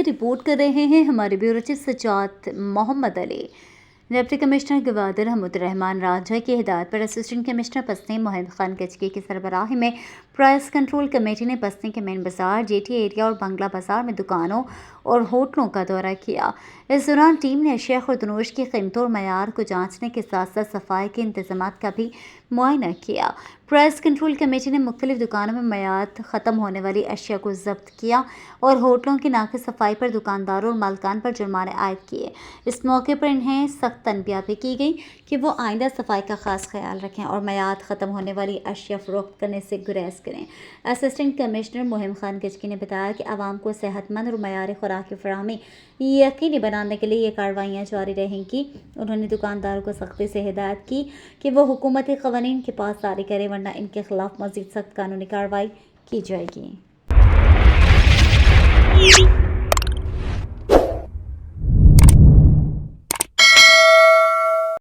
से रिपोर्ट कर रहे हैं हमारे bureau chief Sajjad Mohammad Ali. Deputy commissioner Gwadar Hamdurrehman Raja की हिदायत पर असिस्टेंट कमिश्नर पसनी मोहिब खान कचकी की सरबराही में प्राइस कंट्रोल कमेटी ने पसनी के मेन बाजार, जेटी एरिया और बंगला बाजार में दुकानों और होटलों का दौरा किया। इस दौरान टीम ने अशिया खुर्दनोश की कीमतों और मयार को जांचने के साथ साथ सफाई के इंतजामात का भी मुआयना किया। प्राइस कंट्रोल कमेटी ने मुख्तलिफ दुकानों में मयाद ख़त्म होने वाली अशिया को जब्त किया और होटलों की नाक़िस सफाई पर दुकानदारों और मालकान पर जुर्माने आयद किए। इस मौके पर इन्हें सख्त तनबीह भी की गई कि वो आइंदा सफाई का खास ख्याल रखें और मयाद ख़त्म होने वाली अशिया फ़रोख्त करने से गुरेज करें। असिस्टेंट कमिश्नर मोहिब खान कचकी ने बताया कि आवाम को सेहतमंद और मयारी खुराक की फराहमी यकीनी बनाने के लिए ये कार्रवाइयाँ जारी रहेंगी। उन्होंने दुकानदारों को सख्ती से हिदायत की कि वो हुकूमती क़वानीन के पास जारी करें, वरना इनके खिलाफ मज़ीद सख्त कानूनी कार्रवाई की जाएगी।